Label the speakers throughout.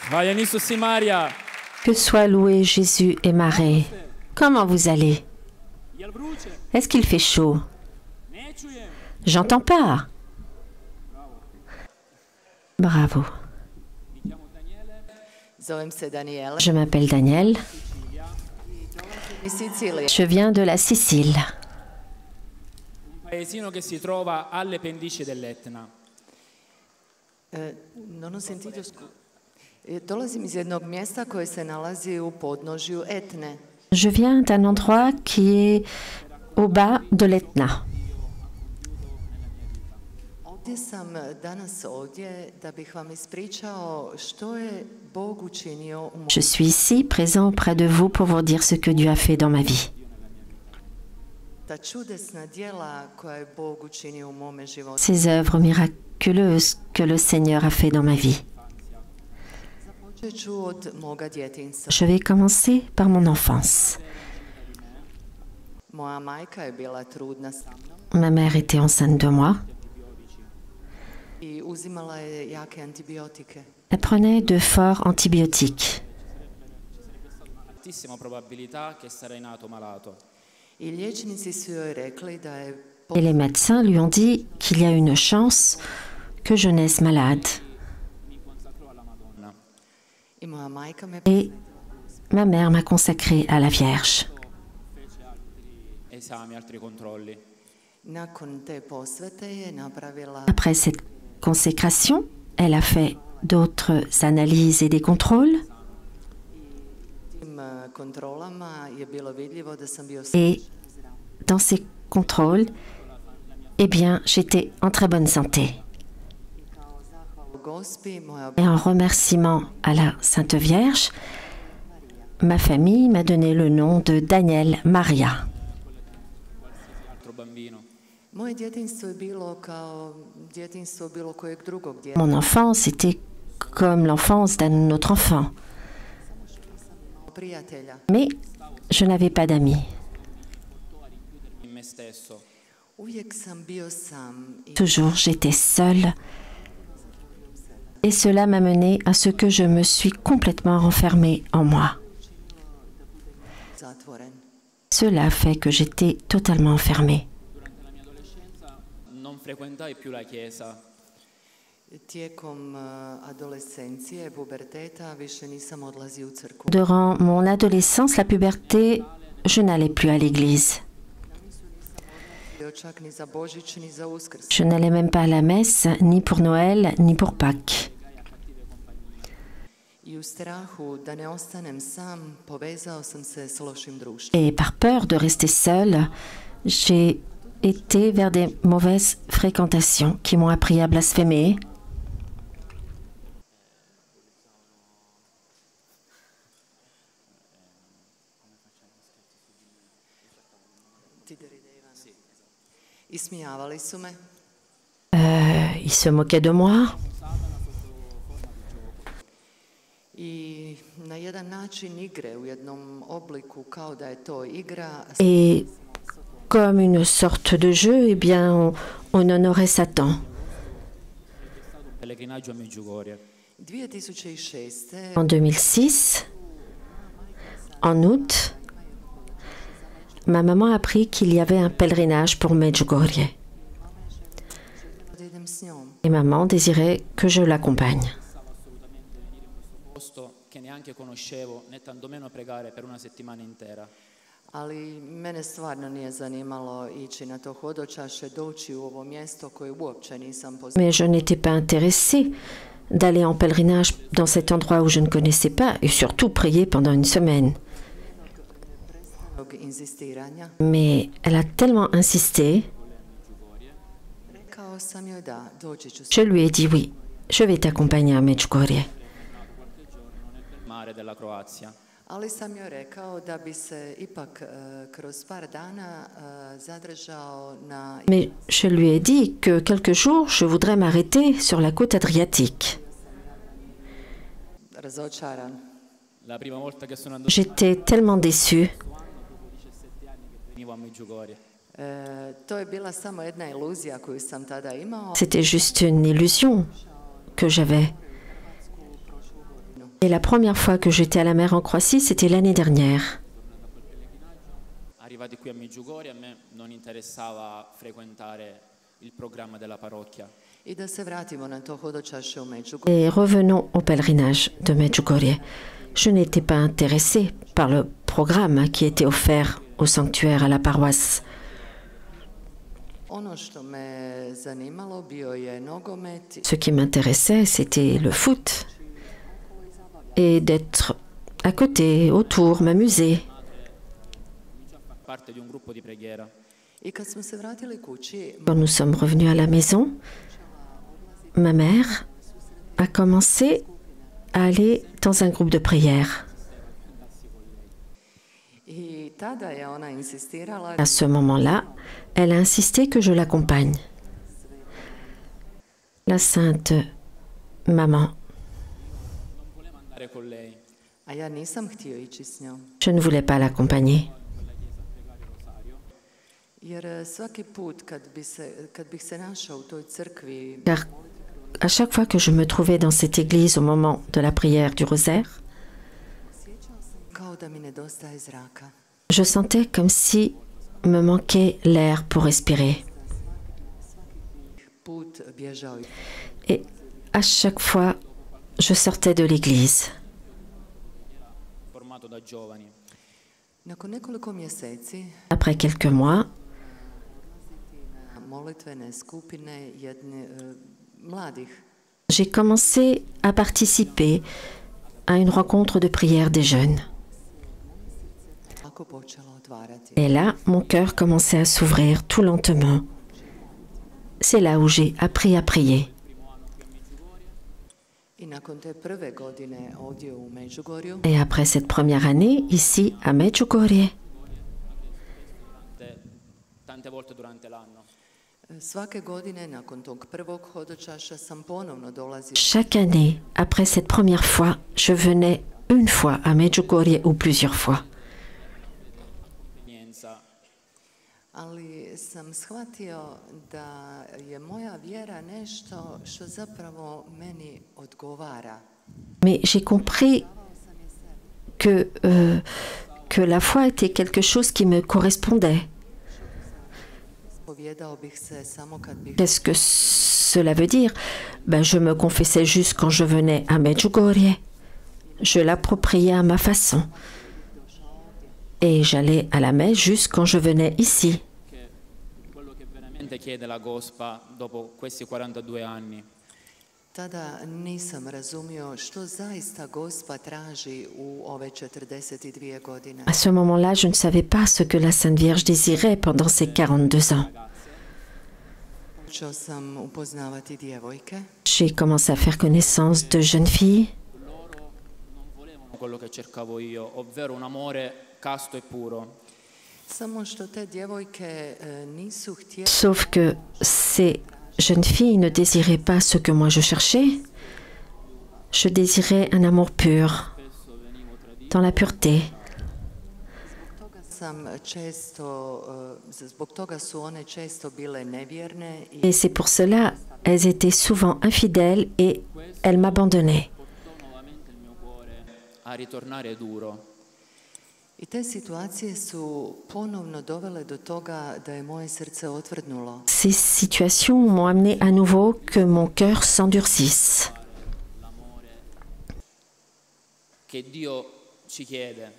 Speaker 1: Hvala Isus i Marija.
Speaker 2: Que soit loué Jésus et Marie. Comment vous allez?
Speaker 1: Jel vruće?
Speaker 2: Est-ce qu'il fait chaud?
Speaker 1: Ne čujem.
Speaker 2: J'entends pas. Bravo.
Speaker 3: Zovem se Daniela.
Speaker 2: Je m'appelle Daniel.
Speaker 3: Iz Sicilije.
Speaker 2: Je viens de la Sicile.
Speaker 1: Un paesino che si trova alle pendici dell'Etna.
Speaker 3: Non ho sentito Dolazim iz jednog mjesta koje se nalazi u podnožju Etne.
Speaker 2: Je viens d'un endroit qui est au bas de l'Etna.
Speaker 3: Ovdje sam danas ovdje da bih vam ispričao što je Bog učinio u mom.
Speaker 2: Je suis ici, présent auprès de vous, pour vous dire ce que Dieu a fait dans ma vie.
Speaker 3: Ta čudesna djela koja je Bog učinio u mome životu.
Speaker 2: Ces œuvres miraculeuses que le Seigneur a fait dans ma vie.
Speaker 3: Započet ću od moga djetinjstva.
Speaker 2: Je vais commencer par mon enfance.
Speaker 3: Moja majka je bila trudna sa mnom
Speaker 2: Ma mère était enceinte de moi.
Speaker 3: i uzimala je jake antibiotike.
Speaker 2: Elle prenait de forts antibiotiques.
Speaker 1: Altissima probabilità che sarei nato malato.
Speaker 3: I liječnici su joj rekli da je
Speaker 2: Et les médecins lui ont dit qu'il y a une chance que je naisse malade.
Speaker 1: Mi consacrò alla Madonna.
Speaker 3: i moja majka me
Speaker 2: Et ma mère m'a consacrée à la Vierge.
Speaker 1: Fece altri esami, altri controlli.
Speaker 3: nakon te posvete je napravila
Speaker 2: Après cette consécration, elle a fait d'autres analyses et des contrôles.
Speaker 3: tim kontrolama je bilo vidljivo da sam bio
Speaker 2: Et dans ces contrôles, eh bien, j'étais en très bonne santé.
Speaker 3: u Gospi. Moja
Speaker 2: Et en remerciement à la Sainte Vierge, ma famille m'a donné le nom de Daniel Maria.
Speaker 1: Altro bambino.
Speaker 3: moje djetinjstvo je bilo kao djetinjstvo bilo kojeg drugog djeteta.
Speaker 2: Mon enfance était comme l'enfance d'un autre enfant.
Speaker 3: Prijatelja.
Speaker 2: Mais je n'avais pas d'amis.
Speaker 1: In me stesso.
Speaker 3: Uvijek sam bio sam i
Speaker 2: Toujours, j'étais seule. Et cela m'a mené à ce que je me suis complètement renfermée en moi.
Speaker 3: zatvoren.
Speaker 2: Cela a fait que j'étais totalement enfermée.
Speaker 1: Durante la mia adolescenza non frequentai più la chiesa.
Speaker 3: Tijekom adolescencije, puberteta, više nisam odlazio u crkvu.
Speaker 2: Durant mon adolescence, la puberté, je n'allais plus à l'église.
Speaker 3: Bio čak ni za Božić, ni za Uskrs.
Speaker 2: Je n'allais même pas à la messe, ni pour Noël, ni pour Pâques.
Speaker 3: I u strahu da ne ostanem sam, povezao sam se s lošim društvom.
Speaker 2: Et par peur de rester seule, j'ai été vers des mauvaises fréquentations qui m'ont appris à blasphémer.
Speaker 3: Ismijavali su me.
Speaker 2: Ils se moquaient de moi.
Speaker 3: I na jedan način igre u jednom obliku kao da je to igra.
Speaker 2: Et comme une sorte de jeu, eh bien, on honorait Satan.
Speaker 1: Pellegrinaggio a Medjugorje.
Speaker 3: 2006.
Speaker 2: En 2006, en août, ma maman a appris qu'il y avait un pèlerinage pour Medjugorje.
Speaker 3: Da idem s njom.
Speaker 2: Et maman désirait que je l'accompagne.
Speaker 1: Posto che neanche conoscevo, né tantomeno pregare per una settimana intera.
Speaker 3: Ali mene stvarno nije zanimalo ići na to hodočaše, doći u ovo mjesto koje uopće nisam poznala.
Speaker 2: Mais je n'étais pas intéressée d'aller en pèlerinage dans cet endroit où je ne connaissais pas et surtout prier pendant une semaine.
Speaker 3: Inzistiranja.
Speaker 2: Mais elle a tellement insisté,
Speaker 3: Rekao sam joj da, doći ću.
Speaker 2: je lui ai dit oui, je vais t'accompagner à Medjugorje.
Speaker 1: Mare della Croazia.
Speaker 3: Ali sam joj rekao da bi se ipak kroz par dana zadržao na...
Speaker 2: Mais je lui ai dit que quelques jours, je voudrais m'arrêter sur la côte adriatique.
Speaker 3: Razočaran.
Speaker 1: La prima volta che sono andato
Speaker 2: J'étais tellement déçue.
Speaker 1: venivo a Medjugorje.
Speaker 3: To je bila samo jedna iluzija koju sam tada imao.
Speaker 2: C'était juste une illusion que j'avais. Et la première fois que j'étais à la mer en Croatie, c'était l'année dernière.
Speaker 1: Arrivati qui a Medjugorje, a me non interessava frequentare il programma della parrocchia.
Speaker 3: I da se vratimo na to hodočašće u Međugorje.
Speaker 2: Et revenons au pèlerinage de Medjugorje. Je n'étais pas intéressée par le programme qui était offert au sanctuaire à la paroisse.
Speaker 3: Ono što me zanimalo bio je nogomet
Speaker 2: Ce qui m'intéressait, c'était le foot. Et d'être à côté, autour, m'amuser.
Speaker 1: Parte di un gruppo di preghiera.
Speaker 3: i kad smo se vratili kući,
Speaker 2: Quand nous sommes revenus à la maison, ma mère a commencé à aller dans un groupe de prière.
Speaker 3: i tada je ona insistirala
Speaker 2: À ce moment-là, elle a insisté que je l'accompagne. La sainte maman,
Speaker 1: Andare con lei.
Speaker 3: a ja nisam htio ići s njom.
Speaker 2: je ne voulais pas l'accompagner.
Speaker 3: Jer svaki put kad bih se našao u toj crkvi,
Speaker 2: Car à chaque fois que je me trouvais dans cette église au moment de la prière du rosaire,
Speaker 3: kao da mi nedostaje zraka.
Speaker 2: je sentais comme si me manquait l'air pour respirer.
Speaker 3: Put bježao i
Speaker 2: Et à chaque fois, je sortais de l'église.
Speaker 1: Formato da giovani.
Speaker 3: nakon nekoliko mjeseci
Speaker 2: Après quelques mois,
Speaker 3: molitvene skupine jedne mladih.
Speaker 2: j'ai commencé à participer à une rencontre de prière des jeunes.
Speaker 3: Ako počelo otvarati.
Speaker 2: Et là, mon cœur commençait à s'ouvrir tout lentement. C'est là où j'ai appris à prier.
Speaker 3: I nakon te prve godine ovdje u Međugorju,
Speaker 2: Et après cette première année, ici à Medjugorje,
Speaker 1: Tante volte durante l'anno.
Speaker 3: svake godine nakon tog prvog hodočaša sam ponovno dolazila.
Speaker 2: chaque année, après cette première fois, je venais une fois à Medjugorje ou plusieurs fois.
Speaker 1: Esperienza.
Speaker 3: Ali sam shvatio da je moja vjera nešto što zapravo meni odgovara.
Speaker 2: Mais j'ai compris que la foi était quelque chose qui me correspondait.
Speaker 3: Povjedao bih se samo kad bih
Speaker 2: Qu'est-ce que cela veut dire? Ben, je me confessais juste quand je venais à Medjugorje. Je l'appropriais à ma façon. Et j'allais à la messe juste quand je venais ici.
Speaker 1: Quello che veramente chiede la Gospa dopo questi 42 anni.
Speaker 3: tada nisam razumio što zaista Gospa traži u ove 42 godine.
Speaker 2: À ce moment-là, je ne savais pas ce que la Sainte Vierge désirait pendant ces 42 ans.
Speaker 3: Počeo sam upoznavati djevojke
Speaker 2: J'ai commencé à faire connaissance de jeunes filles
Speaker 1: Quello che cercavo io, ovvero un amore casto e puro.
Speaker 3: samo što te djevojke nisu htjele
Speaker 2: sauf que ces jeunes filles ne désiraient pas ce que moi je cherchais. Je désirais un amour pur, dans la pureté.
Speaker 3: sam često, zbog toga su one često bile nevjerne i
Speaker 2: Et c'est pour cela, elles étaient souvent infidèles et elles m'abandonnaient.
Speaker 1: Portò nuovamente il mio cuore a ritornare duro.
Speaker 3: I te situacije su ponovno dovele do toga da je moje srce otvrdnulo.
Speaker 2: Ces situations m'ont amené à nouveau que mon cœur s'endurcisse.
Speaker 1: Che Dio ci chiede.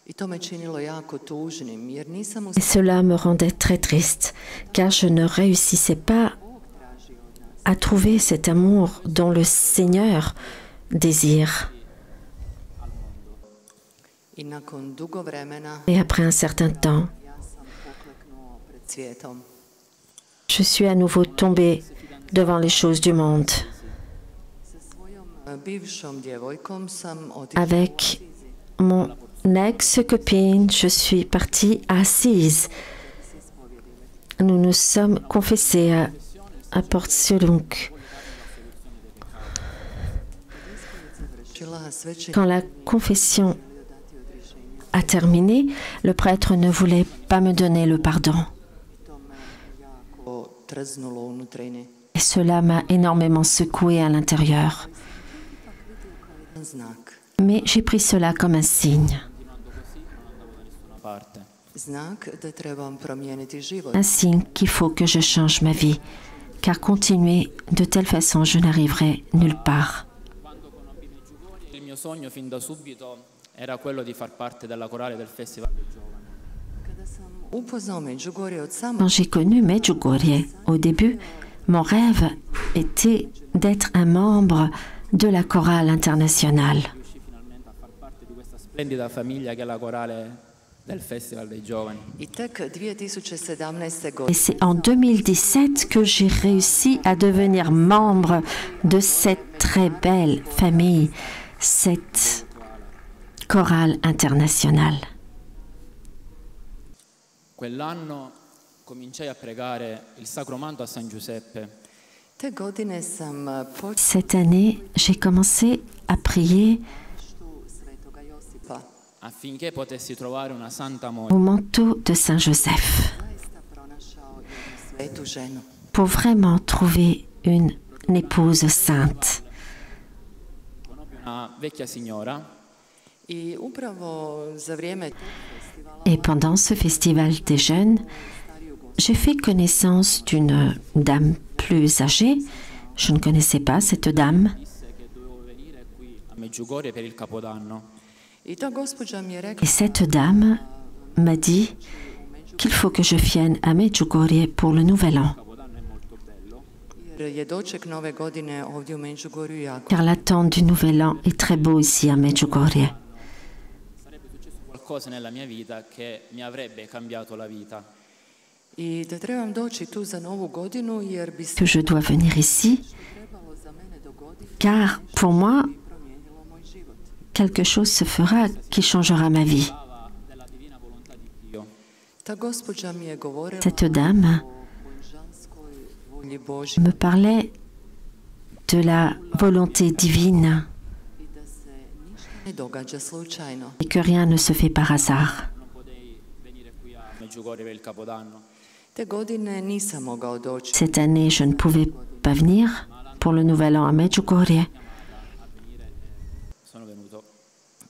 Speaker 3: I to me činilo jako tužnim, jer nisam
Speaker 2: Et cela me rendait très triste, car je ne réussissais pas à trouver cet amour dont le Seigneur désire.
Speaker 3: I nakon dugo vremena
Speaker 2: Et après un certain temps,
Speaker 3: ja sam pokleknuo pred svijetom.
Speaker 2: je suis à nouveau tombée devant les choses du monde.
Speaker 3: Sa svojom bivšom djevojkom sam otišla
Speaker 2: Avec mon ex-copine, je suis partie à Assise. Nous nous sommes confessés à Port-Selunk.
Speaker 3: sveće
Speaker 2: Quand la confession a terminé, le prêtre ne voulait pas me donner le pardon.
Speaker 3: to me jako trznulo unutrini.
Speaker 2: Et cela m'a énormément secouée à l'intérieur.
Speaker 3: Znak.
Speaker 2: Mais j'ai pris cela comme un signe.
Speaker 1: Parte.
Speaker 3: Znak da trebam promijeniti život.
Speaker 2: Un signe qu'il faut que je change ma vie. Car continuer de telle façon, je n'arriverai nulle part.
Speaker 1: Il mio sogno fin da subito era quello di far parte della corale del Festival dei Giovani.
Speaker 3: Kada sam upoznao Međugorje od samog
Speaker 2: Quand j'ai connu Medjugorje, au début, mon rêve était d'être un membre de la chorale internationale.
Speaker 1: Riuscii finalmente a far parte di questa splendida famiglia che è la corale del Festival dei Giovani.
Speaker 3: i tek 2017.
Speaker 2: Et
Speaker 3: godine
Speaker 2: c'est en 2017 que j'ai réussi à devenir membre de cette très belle famille, cette chorale internationale.
Speaker 1: Quell'anno cominciai a pregare il Sacro Manto a San Giuseppe
Speaker 3: te godine sam počela
Speaker 2: Cette année, j'ai commencé à prier
Speaker 3: Svetoga Josipa.
Speaker 1: affinché potessi trovare una santa
Speaker 2: au
Speaker 1: moglie.
Speaker 2: manteau de Saint Joseph
Speaker 3: Zaista pronašao jednu svetu ženu.
Speaker 2: pour vraiment trouver une épouse sainte.
Speaker 1: Conobbi una vecchia signora
Speaker 3: I upravo za vrijeme tog festivala
Speaker 2: Et pendant ce festival des jeunes, j'ai fait connaissance d'une dame plus âgée. Je ne connaissais pas cette dame.
Speaker 1: disse che dovevo venire qui a Medjugorje per il Capodanno.
Speaker 3: i ta gospođa mi je rekla
Speaker 2: Et cette dame m'a dit qu'il faut que je vienne à Medjugorje pour le Nouvel An,
Speaker 1: Il Capodanno è molto bello,
Speaker 3: jer je doček nove godine ovdje u Međugorju jako.
Speaker 2: car l'attente du Nouvel An est très beau ici à Medjugorje.
Speaker 1: sarebbe successo qualcosa nella mia vita che mi avrebbe cambiato la vita.
Speaker 3: I da trebam doći tu za novu godinu jer bi se
Speaker 2: Que je dois venir ici,
Speaker 3: trebalo za mene dogoditi
Speaker 2: car pour moi,
Speaker 3: i promijenilo moj život.
Speaker 2: quelque chose se fera qui changera ma vie.
Speaker 1: Parlava della divina volontà di Dio.
Speaker 3: Ta gospođa mi je govorila
Speaker 2: Cette dame
Speaker 3: o božanskoj volji Božjoj
Speaker 2: me parlait de la volonté divine
Speaker 3: i da se ništa ne događa slučajno.
Speaker 2: et que rien ne se fait par hasard.
Speaker 1: Non potei venire qui a Medjugorje per il Capodanno.
Speaker 3: Te godine nisam mogao doći,
Speaker 2: Cette année, je ne pouvais pas venir pour le Nouvel An à Medjugorje,
Speaker 1: Sono venuto.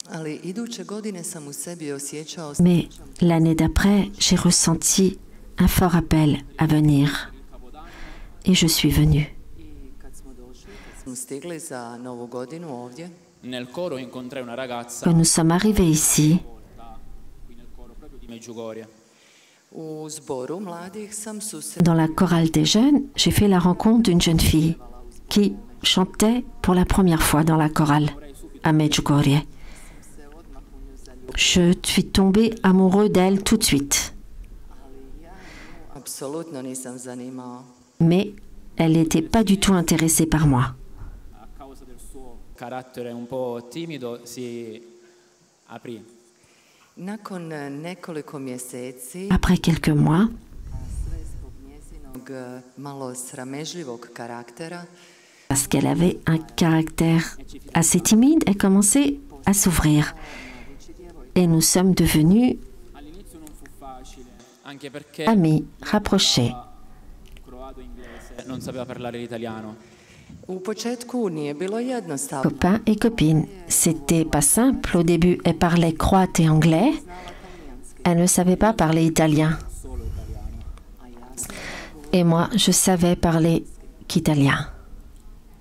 Speaker 3: ali iduće godine sam u sebi osjećao
Speaker 2: mais l'année d'après, j'ai ressenti un fort appel à venir et je suis venue.
Speaker 3: i kad smo došli, kad smo stigli za novu godinu ovdje,
Speaker 1: Nel coro incontrai una ragazza
Speaker 2: Quand nous sommes arrivés ici,
Speaker 1: qui nel coro proprio di Medjugorje.
Speaker 3: u zboru mladih sam susrela
Speaker 2: dans la chorale des jeunes, j'ai fait la rencontre d'une jeune fille qui chantait pour la première fois dans la chorale à Medjugorje.
Speaker 3: se odmah u nju zaljubila,
Speaker 2: Je suis tombée amoureux d'elle tout de suite,
Speaker 3: ali ja nju apsolutno nisam zanimao.
Speaker 2: mais elle n'était pas du tout intéressée par moi.
Speaker 1: A causa del suo carattere un po' timido si aprì.
Speaker 3: Nakon nekoliko mjeseci,
Speaker 2: Après quelques mois,
Speaker 3: a sve zbog njezinog malo sramežljivog karaktera,
Speaker 2: parce qu'elle avait un caractère assez timide, elle commençait à s'ouvrir. Et nous sommes devenus
Speaker 1: All'inizio non fu facile, anche perché
Speaker 2: amis, rapprochés.
Speaker 1: croato inglese, non sapeva parlare l'italiano.
Speaker 3: u početku nije bilo jednostavno.
Speaker 2: Copains et copines, c'était pas simple. Au début, elle parlait croate et anglais. Elle ne savait pas parler italien. Et moi, je savais parler qu'italien.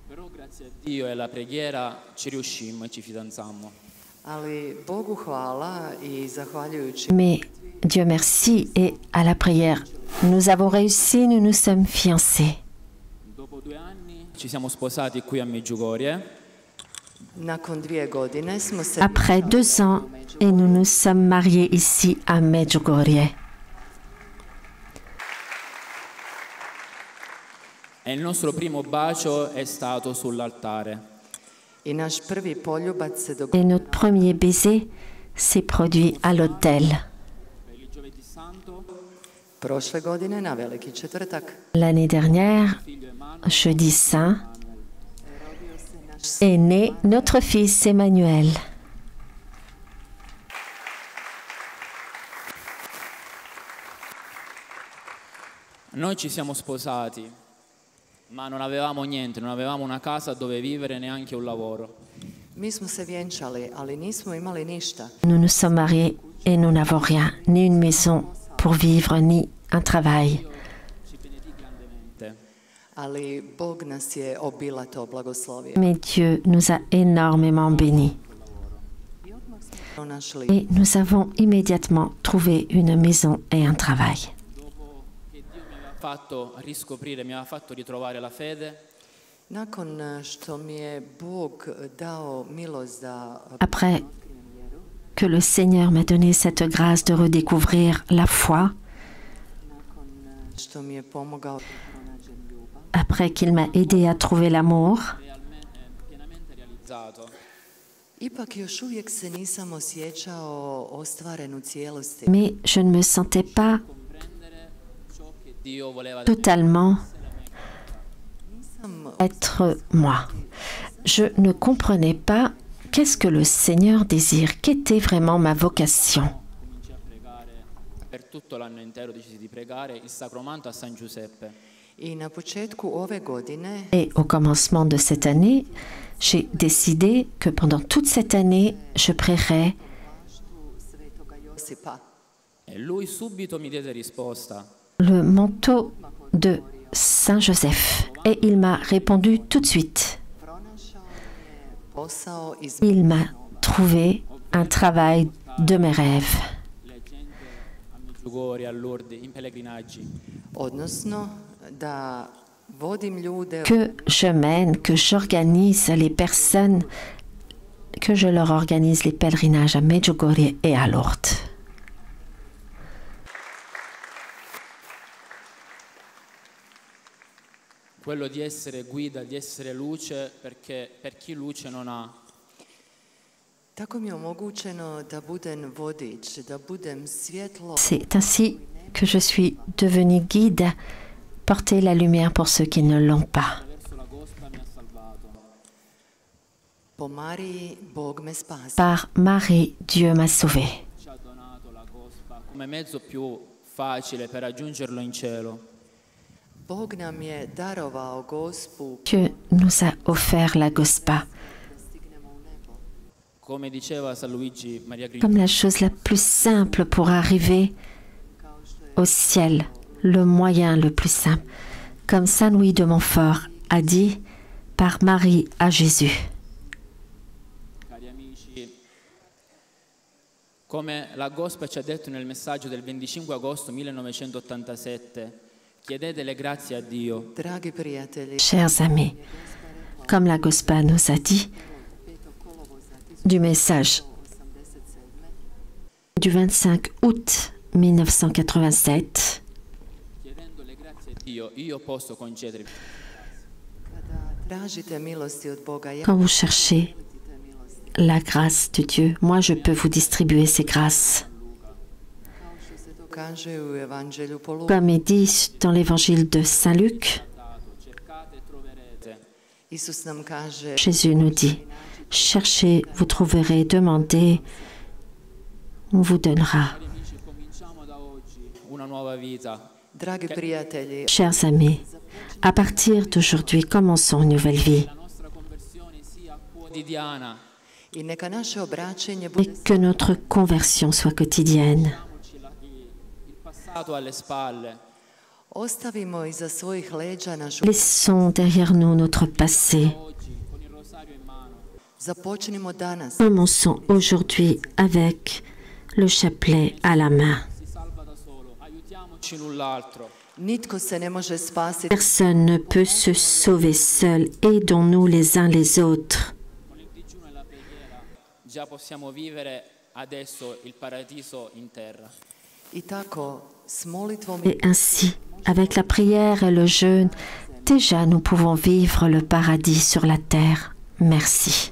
Speaker 1: Però grazie a Dio e alla preghiera ci riuscimmo e ci fidanzammo.
Speaker 3: Ali Bogu hvala i zahvaljujući
Speaker 2: Mais Dieu merci et à la prière, nous avons réussi, nous nous sommes fiancés.
Speaker 1: Dopo 2 anni ci siamo sposati qui a Medjugorje.
Speaker 3: nakon 2 godine smo se
Speaker 2: Après 2 ans, et nous nous sommes mariés ici à Medjugorje.
Speaker 1: E il nostro primo bacio è stato sull'altare.
Speaker 3: i naš prvi poljubac se dogodio
Speaker 2: Et notre premier baiser s'est produit à l'hôtel.
Speaker 1: Per il giovedì santo,
Speaker 3: prošle godine na Veliki četvrtak.
Speaker 2: L'année dernière,
Speaker 1: figlio Emanuele,
Speaker 2: jeudi saint, est né notre fils Emmanuel.
Speaker 1: noi ci siamo sposati, ma non avevamo niente, non avevamo una casa dove vivere, neanche un lavoro.
Speaker 3: Mi smo se vjenčali, ali nismo imali ništa.
Speaker 2: Nous nous sommes mariés et nous n'avons rien, ni une maison pour vivre, ni un travail.
Speaker 1: Ci benedì grandemente.
Speaker 3: Ali Bog nas je obilato blagoslovio.
Speaker 2: Mais Dieu nous a énormément bénis.
Speaker 3: Pronašli
Speaker 2: Et nous avons immédiatement trouvé une maison et un travail.
Speaker 1: Dopo che Dio mi aveva fatto riscoprire, mi aveva fatto ritrovare la fede,
Speaker 3: nakon što mi je Bog dao milost da
Speaker 2: Après que le Seigneur m'a donné cette grâce de redécouvrir la foi,
Speaker 3: što mi je pomogao
Speaker 2: après qu'il m'a aidé à trouver l'amour,
Speaker 1: pienamente realizzato,
Speaker 3: ipak još uvijek se nisam osjećao ostvarenu cijelosti.
Speaker 2: mais je ne me sentais pas
Speaker 1: comprendere ciò che Dio voleva da me.
Speaker 2: totalement
Speaker 3: Nisam
Speaker 2: être moi. Je ne comprenais pas qu'est-ce que le Seigneur désire, qu'était vraiment ma vocation.
Speaker 1: Cominciai a pregare per tutto l'anno intero, decisi di pregare il sacromanto a San Giuseppe.
Speaker 3: I na početku ove godine
Speaker 2: Et au commencement de cette année, j'ai décidé que pendant toute cette année, je prierai
Speaker 3: Svetoga Josipa.
Speaker 1: E lui subito mi diede risposta.
Speaker 2: le manteau de Saint Joseph. Et il m'a répondu tout de suite.
Speaker 3: Pronašao mi je posao iz
Speaker 2: Il m'a trouvé un travail de mes rêves.
Speaker 1: Le gente a Medjugorje, a Lourdes, in pellegrinaggi.
Speaker 3: odnosno da vodim ljude
Speaker 2: Que je mène, que j'organise les personnes, que je leur organise les pèlerinages à Medjugorje et à Lourdes.
Speaker 1: Quello di essere guida, di essere luce, perché per chi luce non ha.
Speaker 3: Tako mi je omogućeno da budem vodič, da budem svjetlo
Speaker 2: C'est ainsi que je suis devenue guide, porter la lumière pour ceux qui ne l'ont pas.
Speaker 1: Attraverso la Gospa mi ha salvato.
Speaker 3: po Mariji, Bog me spasi.
Speaker 2: Par Marie, Dieu m'a sauvé.
Speaker 1: Ci ha donato la Gospa come mezzo più facile per raggiungerlo in cielo.
Speaker 3: Bog nam je darovao Gospu
Speaker 2: Dieu nous a offert la Gospa
Speaker 3: da stignemo u nebo.
Speaker 1: Come diceva San Luigi Maria
Speaker 2: comme
Speaker 1: Grignani,
Speaker 2: la chose la plus simple pour arriver
Speaker 3: Kao što je
Speaker 2: au ciel, le moyen le plus simple. Comme Saint Louis de Montfort a dit, par Marie à Jésus.
Speaker 1: cari amici, come la Gospa ci ha detto nel messaggio del 25 agosto 1987, chiedete le grazie a Dio.
Speaker 3: Dragi prijatelji,
Speaker 2: Chers amis, comme la Gospa nous a dit,
Speaker 3: 5. kolovoza
Speaker 2: du message
Speaker 3: 1987
Speaker 2: du 25 août 1987,
Speaker 1: Chiedendo le grazie a Dio, io posso concedervi.
Speaker 3: kada tražite milosti od Boga, ja
Speaker 2: quand vous cherchez
Speaker 3: te milosti.
Speaker 2: la grâce de Dieu, moi je peux vous distribuer ces grâces.
Speaker 3: Kao što se to kaže u Evanđelju po Luku,
Speaker 2: Comme est dit dans l'évangile de Saint Luc,
Speaker 1: Cercate e troverete.
Speaker 3: Isus nam kaže
Speaker 2: Jésus nous dit, cherchez, vous trouverez, demandez, on vous donnera.
Speaker 1: Cari amici, cominciamo da oggi una nuova vita.
Speaker 3: dragi prijatelji,
Speaker 2: Chers amis, à partir d'aujourd'hui, commençons une nouvelle vie
Speaker 1: La nostra conversione sia quotidiana.
Speaker 3: i neka naše obraćenje
Speaker 2: et
Speaker 3: bude
Speaker 2: que notre conversion soit quotidienne.
Speaker 1: Lasciamoci il passato alle spalle.
Speaker 3: ostavimo iza svojih leđa našu,
Speaker 2: Laissons derrière nous notre passé.
Speaker 1: Oggi, con il rosario in mano,
Speaker 3: započnimo danas.
Speaker 2: Commençons aujourd'hui avec le chapelet à la main.
Speaker 1: si salva da solo. Aiutiamoci l'un l'altro.
Speaker 3: Nitko se ne može spasiti
Speaker 2: Personne ne peut se sauver seul. Aidons-nous les uns les autres.
Speaker 1: Con il digiuno e la preghiera già possiamo vivere adesso il paradiso in terra.
Speaker 3: i tako s molitvom
Speaker 2: Et ainsi, avec la prière et le jeûne, déjà nous pouvons vivre le paradis sur la terre. Merci.